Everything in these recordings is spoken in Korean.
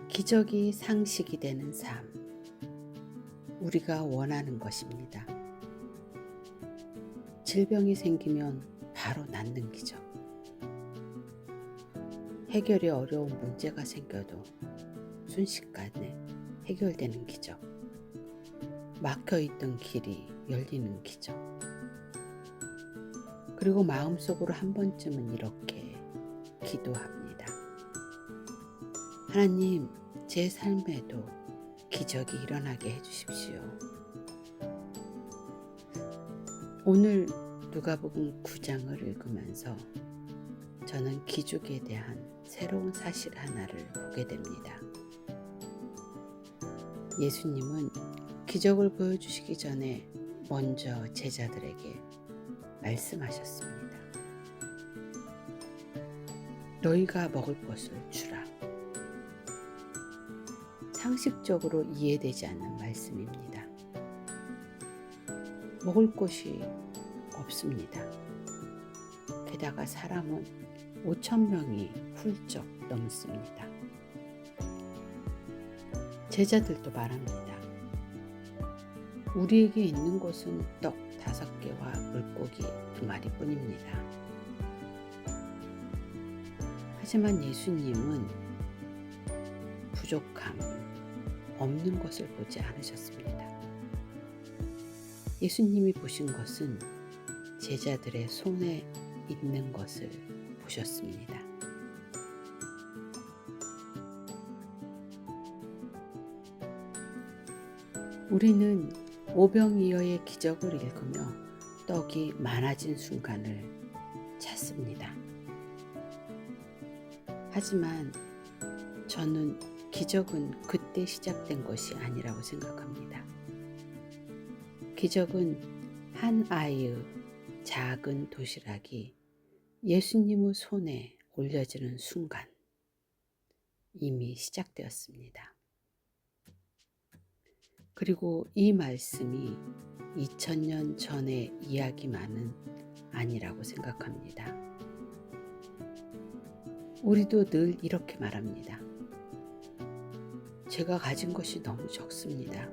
기적이 상식이 되는 삶, 우리가 원하는 것입니다. 질병이 생기면 바로 낫는 기적. 해결이 어려운 문제가 생겨도 순식간에 해결되는 기적. 막혀있던 길이 열리는 기적. 그리고 마음속으로 한 번쯤은 이렇게 기도합니다. 하나님, 제 삶에도 기적이 일어나게 해주십시오. 오늘 누가복음 9장을 읽으면서 저는 기적에 대한 새로운 사실 하나를 보게 됩니다. 예수님은 기적을 보여주시기 전에 먼저 제자들에게 말씀하셨습니다. 너희가 먹을 것을 주라. 상식적으로 이해되지 않는 말씀입니다. 먹을 것이 없습니다. 게다가 사람은 5,000명이 훌쩍 넘습니다. 제자들도 말합니다. 우리에게 있는 것은 떡 5개와 물고기 2마리뿐입니다. 하지만 예수님은 부족함, 없는 것을 보지 않으셨습니다. 예수님이 보신 것은 제자들의 손에 있는 것을 보셨습니다. 우리는 오병이어의 기적을 읽으며 떡이 많아진 순간을 찾습니다. 하지만 저는 기적은 그때 시작된 것이 아니라고 생각합니다. 기적은 한 아이의 작은 도시락이 예수님의 손에 올려지는 순간 이미 시작되었습니다. 그리고 이 말씀이 2000년 전의 이야기만은 아니라고 생각합니다. 우리도 늘 이렇게 말합니다. 제가 가진 것이 너무 적습니다.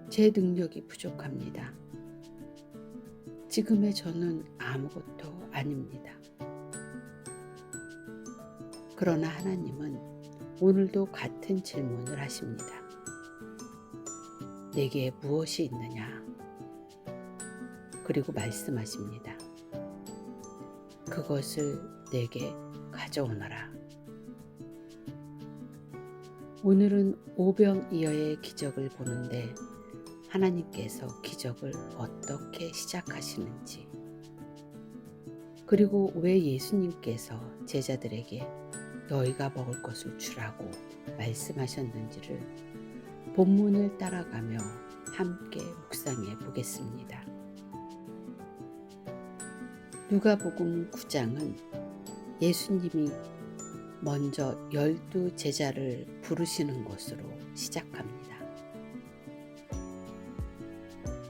제 능력이 부족합니다. 지금의 저는 아무것도 아닙니다. 그러나 하나님은 오늘도 같은 질문을 하십니다. 내게 무엇이 있느냐? 그리고 말씀하십니다. 그것을 내게 가져오너라. 오늘은 오병이어의 기적을 보는데 하나님께서 기적을 어떻게 시작하시는지, 그리고 왜 예수님께서 제자들에게 너희가 먹을 것을 주라고 말씀하셨는지를 본문을 따라가며 함께 묵상해 보겠습니다. 누가복음 9장은 예수님이 먼저 12 제자를 부르시는 것으로 시작합니다.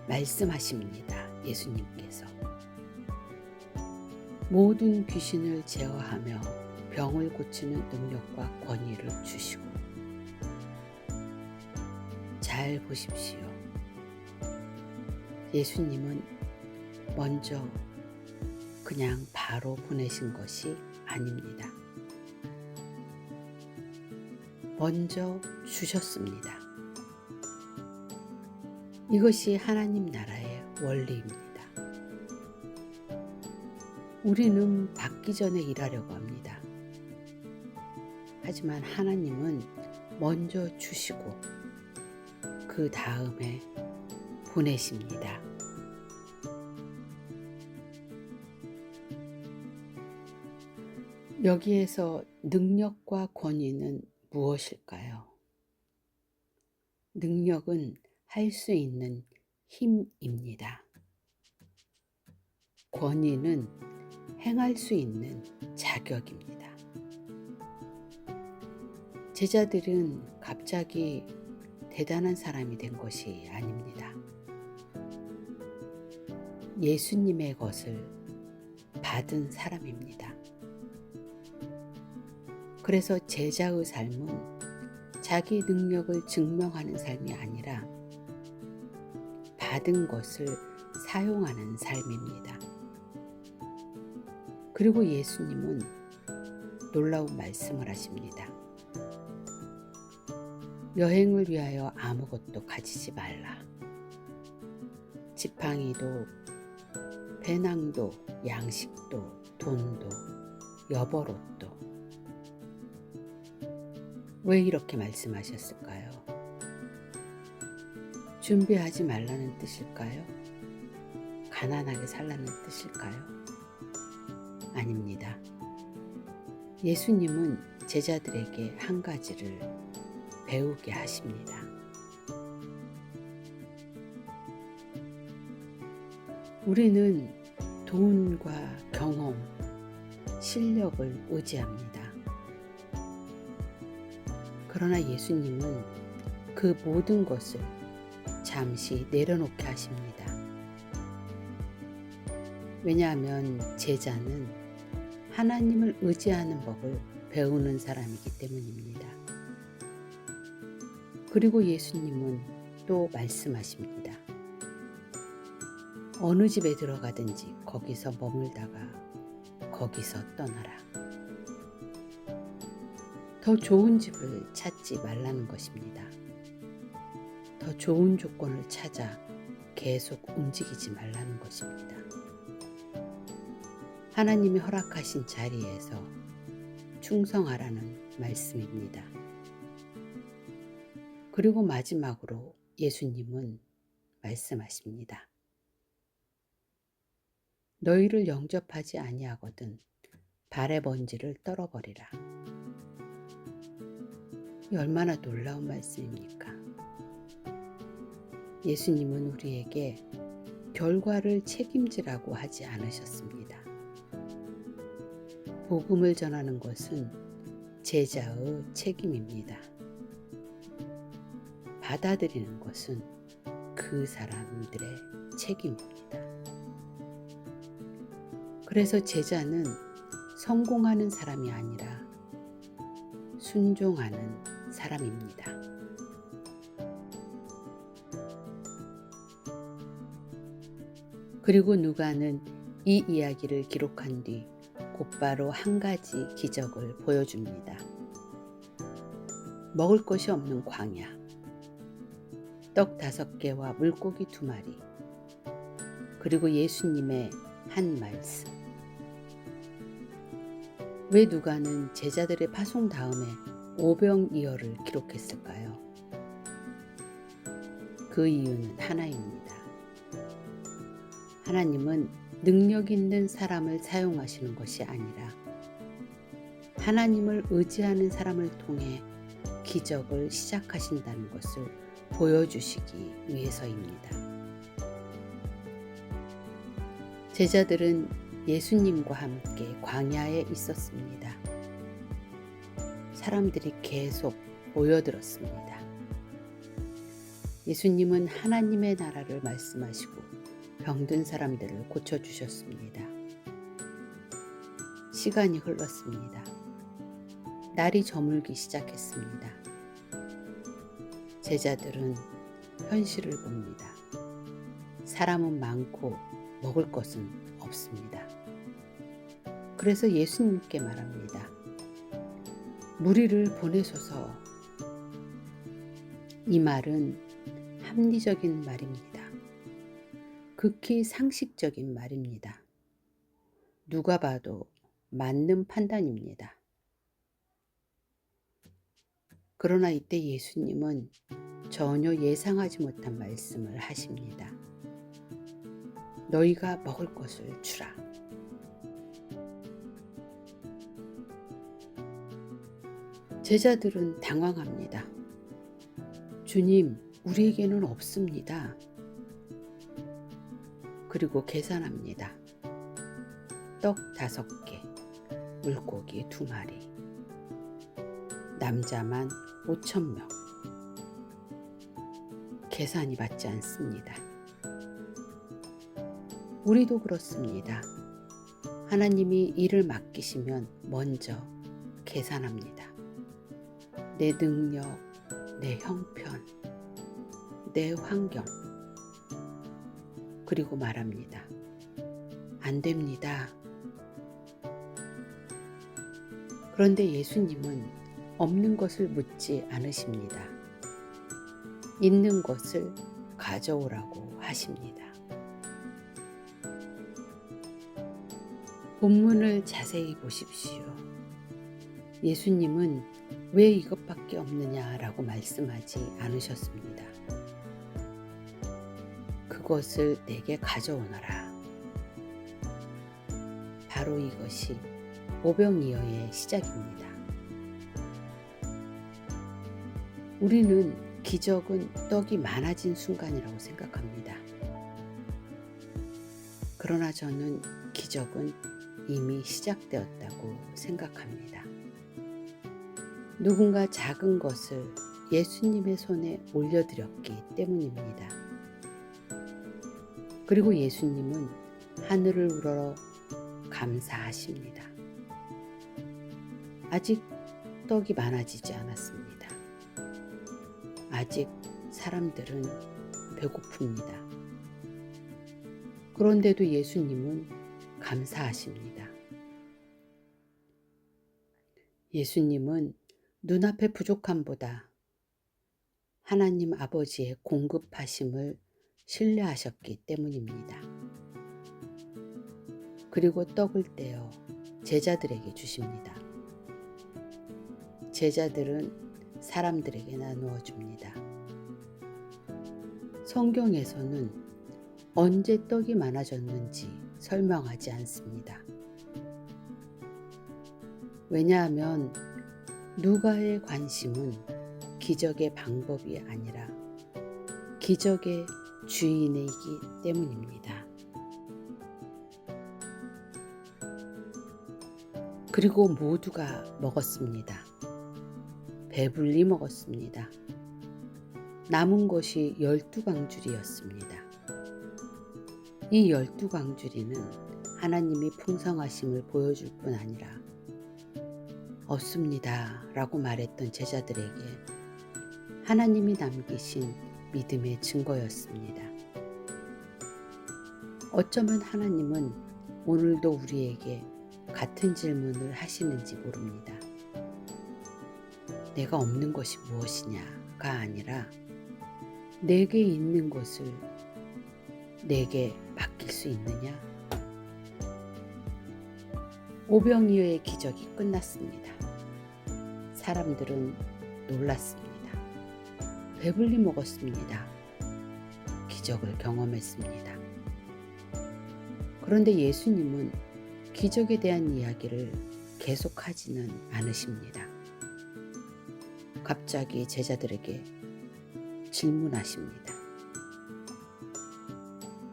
말씀하십니다. 예수님께서 모든 귀신을 제어하며 병을 고치는 능력과 권위를 주시고, 잘 보십시오. 예수님은 먼저 그냥 바로 보내신 것이 아닙니다. 먼저 주셨습니다. 이것이 하나님 나라의 원리입니다. 우리는 받기 전에 일하려고 합니다. 하지만 하나님은 먼저 주시고 그 다음에 보내십니다. 여기에서 능력과 권위는 무엇일까요? 능력은 할 수 있는 힘입니다. 권위는 행할 수 있는 자격입니다. 제자들은 갑자기 대단한 사람이 된 것이 아닙니다. 예수님의 것을 받은 사람입니다. 그래서 제자의 삶은 자기 능력을 증명하는 삶이 아니라 받은 것을 사용하는 삶입니다. 그리고 예수님은 놀라운 말씀을 하십니다. 여행을 위하여 아무것도 가지지 말라. 지팡이도, 배낭도, 양식도, 돈도, 여벌옷도. 왜 이렇게 말씀하셨을까요? 준비하지 말라는 뜻일까요? 가난하게 살라는 뜻일까요? 아닙니다. 예수님은 제자들에게 한 가지를 배우게 하십니다. 우리는 돈과 경험, 실력을 의지합니다. 그러나 예수님은 그 모든 것을 잠시 내려놓게 하십니다. 왜냐하면 제자는 하나님을 의지하는 법을 배우는 사람이기 때문입니다. 그리고 예수님은 또 말씀하십니다. 어느 집에 들어가든지 거기서 머물다가 거기서 떠나라. 더 좋은 집을 찾지 말라는 것입니다. 더 좋은 조건을 찾아 계속 움직이지 말라는 것입니다. 하나님이 허락하신 자리에서 충성하라는 말씀입니다. 그리고 마지막으로 예수님은 말씀하십니다. 너희를 영접하지 아니하거든 발의 먼지를 떨어버리라. 이 얼마나 놀라운 말씀입니까? 예수님은 우리에게 결과를 책임지라고 하지 않으셨습니다. 복음을 전하는 것은 제자의 책임입니다. 받아들이는 것은 그 사람들의 책임입니다. 그래서 제자는 성공하는 사람이 아니라 순종하는 사람입니다. 그리고 누가는 이 이야기를 기록한 뒤 곧바로 한 가지 기적을 보여줍니다. 먹을 것이 없는 광야, 떡 5개와 물고기 2마리, 그리고 예수님의 한 말씀. 왜 누가는 제자들의 파송 다음에 오병이어를 기록했을까요? 그 이유는 하나입니다. 하나님은 능력 있는 사람을 사용하시는 것이 아니라 하나님을 의지하는 사람을 통해 기적을 시작하신다는 것을 보여주시기 위해서입니다. 제자들은 예수님과 함께 광야에 있었습니다. 사람들이 계속 모여들었습니다. 예수님은 하나님의 나라를 말씀하시고 병든 사람들을 고쳐주셨습니다. 시간이 흘렀습니다. 날이 저물기 시작했습니다. 제자들은 현실을 봅니다. 사람은 많고 먹을 것은 없습니다. 그래서 예수님께 말합니다. 무리를 보내소서. 이 말은 합리적인 말입니다. 극히 상식적인 말입니다. 누가 봐도 맞는 판단입니다. 그러나 이때 예수님은 전혀 예상하지 못한 말씀을 하십니다. 너희가 먹을 것을 주라. 제자들은 당황합니다. 주님, 우리에게는 없습니다. 그리고 계산합니다. 떡 5개, 물고기 2마리, 남자만 5,000명. 계산이 맞지 않습니다. 우리도 그렇습니다. 하나님이 일을 맡기시면 먼저 계산합니다. 내 능력, 내 형편, 내 환경. 그리고 말합니다. 안 됩니다. 그런데 예수님은 없는 것을 묻지 않으십니다. 있는 것을 가져오라고 하십니다. 본문을 자세히 보십시오. 예수님은 왜 이것밖에 없느냐라고 말씀하지 않으셨습니다. 그것을 내게 가져오너라. 바로 이것이 오병이어의 시작입니다. 우리는 기적은 떡이 많아진 순간이라고 생각합니다. 그러나 저는 기적은 이미 시작되었다고 생각합니다. 누군가 작은 것을 예수님의 손에 올려드렸기 때문입니다. 그리고 예수님은 하늘을 우러러 감사하십니다. 아직 떡이 많아지지 않았습니다. 아직 사람들은 배고픕니다. 그런데도 예수님은 감사하십니다. 예수님은 눈앞의 부족함보다 하나님 아버지의 공급하심을 신뢰하셨기 때문입니다. 그리고 떡을 떼어 제자들에게 주십니다. 제자들은 사람들에게 나누어 줍니다. 성경에서는 언제 떡이 많아졌는지 설명하지 않습니다. 왜냐하면 누가의 관심은 기적의 방법이 아니라 기적의 주인이기 때문입니다. 그리고 모두가 먹었습니다. 배불리 먹었습니다. 남은 것이 12광줄이었습니다. 이 12광줄이는 하나님이 풍성하심을 보여줄 뿐 아니라 없습니다 라고 말했던 제자들에게 하나님이 남기신 믿음의 증거였습니다. 어쩌면 하나님은 오늘도 우리에게 같은 질문을 하시는지 모릅니다. 내가 없는 것이 무엇이냐가 아니라 내게 있는 것을 내게 맡길 수 있느냐? 오병이어의 기적이 끝났습니다. 사람들은 놀랐습니다. 배불리 먹었습니다. 기적을 경험했습니다. 그런데 예수님은 기적에 대한 이야기를 계속하지는 않으십니다. 갑자기 제자들에게 질문하십니다.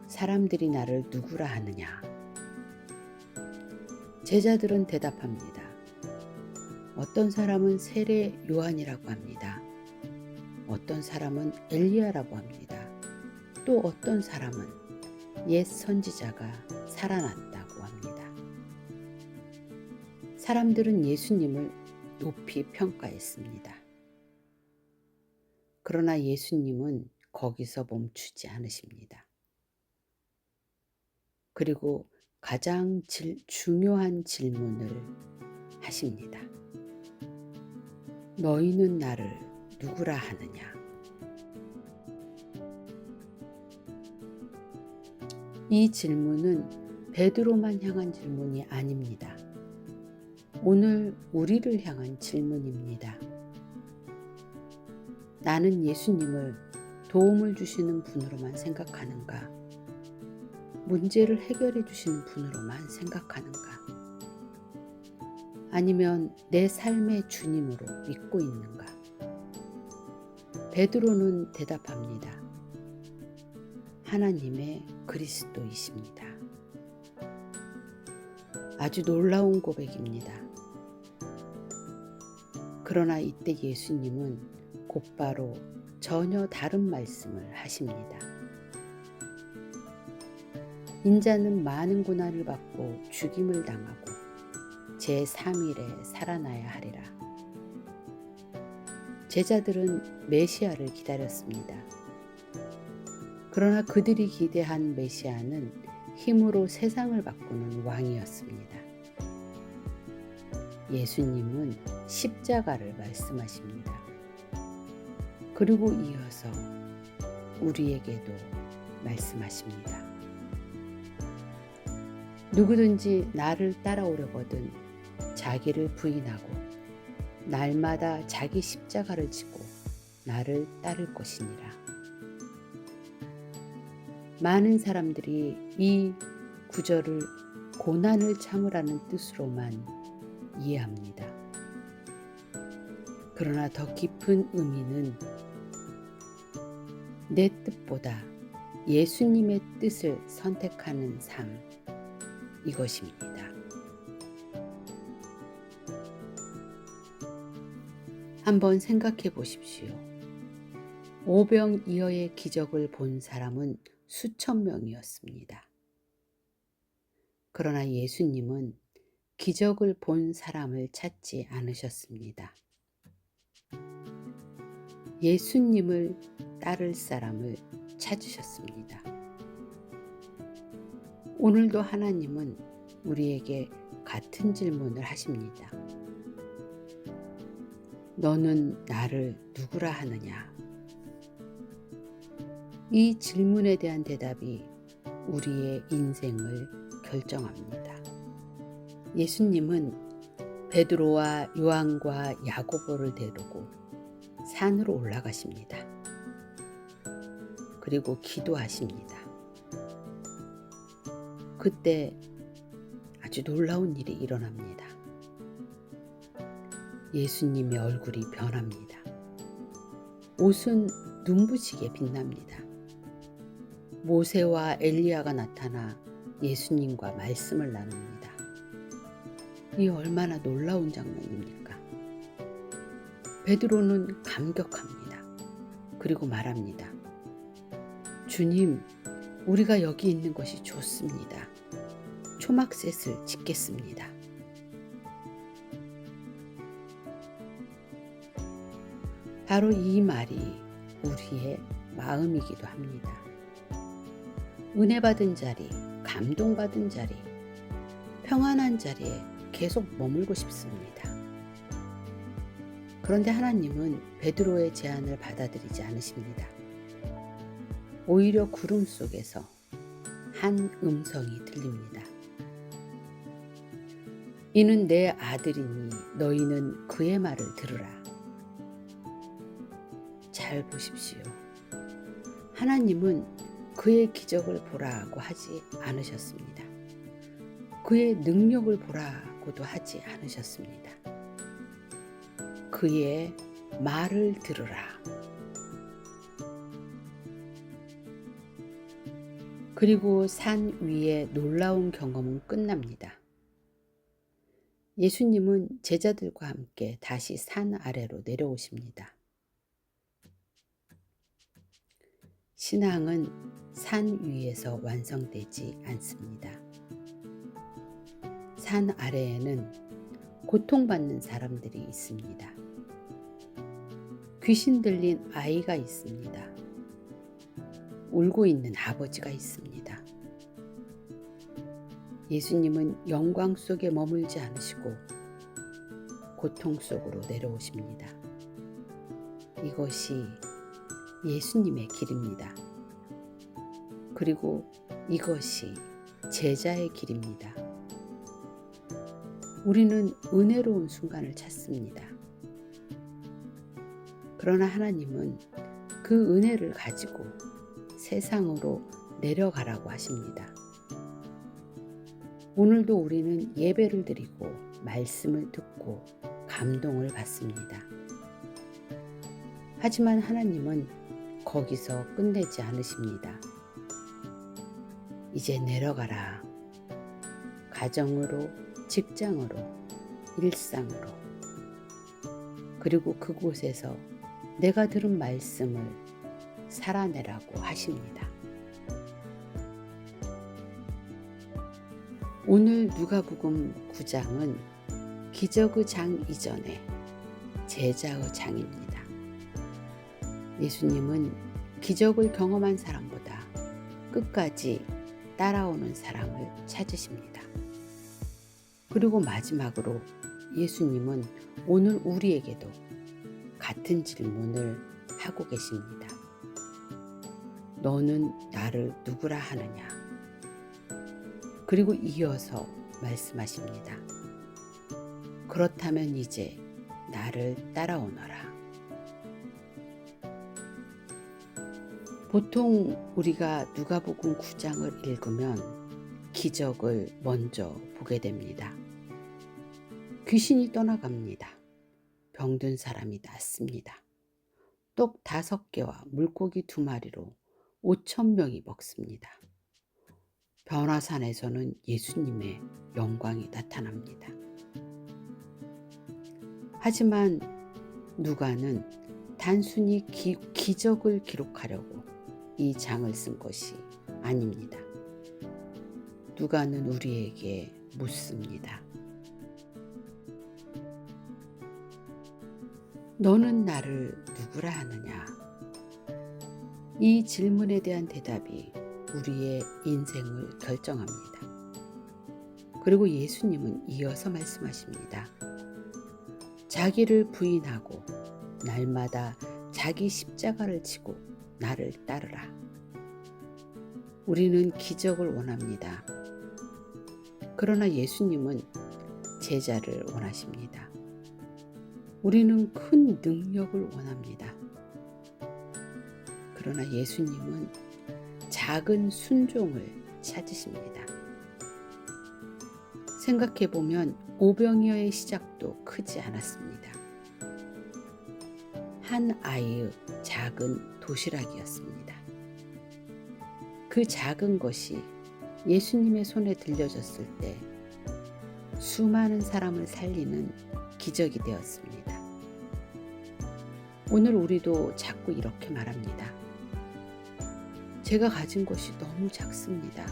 사람들이 나를 누구라 하느냐? 제자들은 대답합니다. 어떤 사람은 세례 요한이라고 합니다. 어떤 사람은 엘리야라고 합니다. 또 어떤 사람은 옛 선지자가 살아났다고 합니다. 사람들은 예수님을 높이 평가했습니다. 그러나 예수님은 거기서 멈추지 않으십니다. 그리고 가장 중요한 질문을 하십니다. 너희는 나를 누구라 하느냐? 이 질문은 베드로만 향한 질문이 아닙니다. 오늘 우리를 향한 질문입니다. 나는 예수님을 도움을 주시는 분으로만 생각하는가? 문제를 해결해 주시는 분으로만 생각하는가? 아니면 내 삶의 주님으로 믿고 있는가? 베드로는 대답합니다. 하나님의 그리스도이십니다. 아주 놀라운 고백입니다. 그러나 이때 예수님은 곧바로 전혀 다른 말씀을 하십니다. 인자는 많은 고난을 받고 죽임을 당하고 제3일에 살아나야 하리라. 제자들은 메시아를 기다렸습니다. 그러나 그들이 기대한 메시아는 힘으로 세상을 바꾸는 왕이었습니다. 예수님은 십자가를 말씀하십니다. 그리고 이어서 우리에게도 말씀하십니다. 누구든지 나를 따라오려거든 자기를 부인하고 날마다 자기 십자가를 지고 나를 따를 것이니라. 많은 사람들이 이 구절을 고난을 참으라는 뜻으로만 이해합니다. 그러나 더 깊은 의미는 내 뜻보다 예수님의 뜻을 선택하는 삶, 이것입니다. 한번 생각해 보십시오. 오병이어의 기적을 본 사람은 수천 명이었습니다. 그러나 예수님은 기적을 본 사람을 찾지 않으셨습니다. 예수님을 따를 사람을 찾으셨습니다. 오늘도 하나님은 우리에게 같은 질문을 하십니다. 너는 나를 누구라 하느냐? 이 질문에 대한 대답이 우리의 인생을 결정합니다. 예수님은 베드로와 요한과 야고보를 데리고 산으로 올라가십니다. 그리고 기도하십니다. 그때 아주 놀라운 일이 일어납니다. 예수님의 얼굴이 변합니다. 옷은 눈부시게 빛납니다. 모세와 엘리야가 나타나 예수님과 말씀을 나눕니다. 이 얼마나 놀라운 장면입니까? 베드로는 감격합니다. 그리고 말합니다. 주님, 우리가 여기 있는 것이 좋습니다. 초막셋을 짓겠습니다. 바로 이 말이 우리의 마음이기도 합니다. 은혜 받은 자리, 감동받은 자리, 평안한 자리에 계속 머물고 싶습니다. 그런데 하나님은 베드로의 제안을 받아들이지 않으십니다. 오히려 구름 속에서 한 음성이 들립니다. 이는 내 아들이니 너희는 그의 말을 들으라. 잘 보십시오. 하나님은 그의 기적을 보라고 하지 않으셨습니다. 그의 능력을 보라고도 하지 않으셨습니다. 그의 말을 들으라. 그리고 산 위의 놀라운 경험은 끝납니다. 예수님은 제자들과 함께 다시 산 아래로 내려오십니다. 신앙은 산 위에서 완성되지 않습니다. 산 아래에는 고통받는 사람들이 있습니다. 귀신 들린 아이가 있습니다. 울고 있는 아버지가 있습니다. 예수님은 영광 속에 머물지 않으시고 고통 속으로 내려오십니다. 이것이 예수님의 길입니다. 그리고 이것이 제자의 길입니다. 우리는 은혜로운 순간을 찾습니다. 그러나 하나님은 그 은혜를 가지고 세상으로 내려가라고 하십니다. 오늘도 우리는 예배를 드리고 말씀을 듣고 감동을 받습니다. 하지만 하나님은 거기서 끝내지 않으십니다. 이제 내려가라. 가정으로, 직장으로, 일상으로. 그리고 그곳에서 내가 들은 말씀을 살아내라고 하십니다. 오늘 누가복음 9장은 기적의 장 이전에 제자의 장입니다. 예수님은 기적을 경험한 사람보다 끝까지 따라오는 사람을 찾으십니다. 그리고 마지막으로 예수님은 오늘 우리에게도 같은 질문을 하고 계십니다. 너는 나를 누구라 하느냐? 그리고 이어서 말씀하십니다. 그렇다면 이제 나를 따라오너라. 보통 우리가 누가복음 9장을 읽으면 기적을 먼저 보게 됩니다. 귀신이 떠나갑니다. 병든 사람이 낫습니다. 떡 5개와 물고기 2마리로 5,000명이 먹습니다. 변화산에서는 예수님의 영광이 나타납니다. 하지만 누가는 단순히 기적을 기록하려고 이 장을 쓴 것이 아닙니다. 누가는 우리에게 묻습니다. 너는 나를 누구라 하느냐? 이 질문에 대한 대답이 우리의 인생을 결정합니다. 그리고 예수님은 이어서 말씀하십니다. 자기를 부인하고 날마다 자기 십자가를 지고 나를 따르라. 우리는 기적을 원합니다. 그러나 예수님은 제자를 원하십니다. 우리는 큰 능력을 원합니다. 그러나 예수님은 작은 순종을 찾으십니다. 생각해보면 오병이어의 시작도 크지 않았습니다. 한 아이의 작은 도시락이었습니다. 그 작은 것이 예수님의 손에 들려졌을 때 수많은 사람을 살리는 기적이 되었습니다. 오늘 우리도 자꾸 이렇게 말합니다. 제가 가진 것이 너무 작습니다.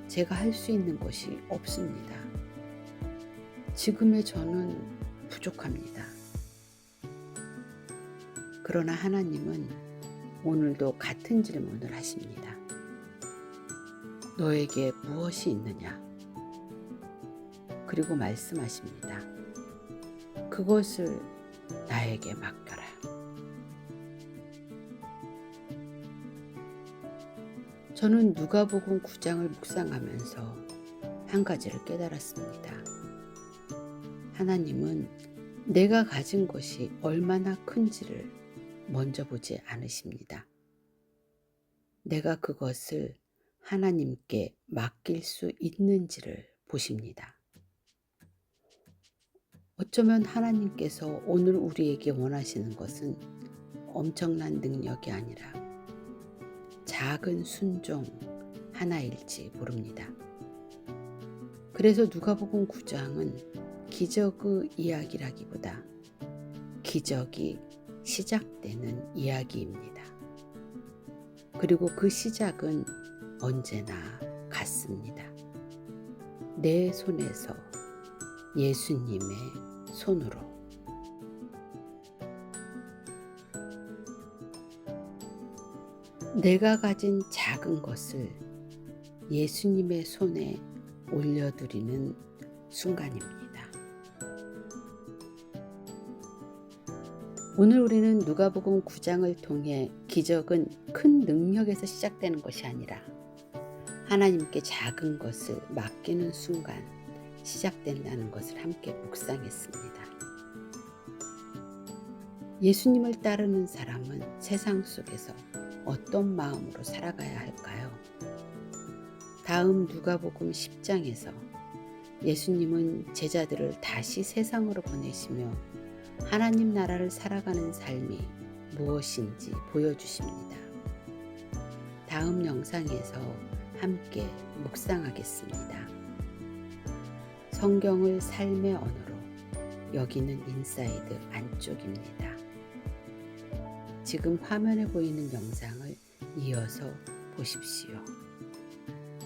제가 할 수 있는 것이 없습니다. 지금의 저는 부족합니다. 그러나 하나님은 오늘도 같은 질문을 하십니다. 너에게 무엇이 있느냐? 그리고 말씀하십니다. 그것을 나에게 맡겨라. 저는 누가복음 9장을 묵상하면서 한 가지를 깨달았습니다. 하나님은 내가 가진 것이 얼마나 큰지를 먼저 보지 않으십니다. 내가 그것을 하나님께 맡길 수 있는지를 보십니다. 어쩌면 하나님께서 오늘 우리에게 원하시는 것은 엄청난 능력이 아니라 작은 순종 하나일지 모릅니다. 그래서 누가복음 9장은 기적의 이야기라기보다 기적이 시작되는 이야기입니다. 그리고 그 시작은 언제나 같습니다. 내 손에서 예수님의 손으로. 내가 가진 작은 것을 예수님의 손에 올려드리는 순간입니다. 오늘 우리는 누가복음 9장을 통해 기적은 큰 능력에서 시작되는 것이 아니라 하나님께 작은 것을 맡기는 순간 시작된다는 것을 함께 묵상했습니다. 예수님을 따르는 사람은 세상 속에서 어떤 마음으로 살아가야 할까요? 다음 누가복음 10장에서 예수님은 제자들을 다시 세상으로 보내시며 하나님 나라를 살아가는 삶이 무엇인지 보여주십니다. 다음 영상에서 함께 묵상하겠습니다. 성경을 삶의 언어로 여기는 인사이드 안쪽입니다. 지금 화면에 보이는 영상을 이어서 보십시오.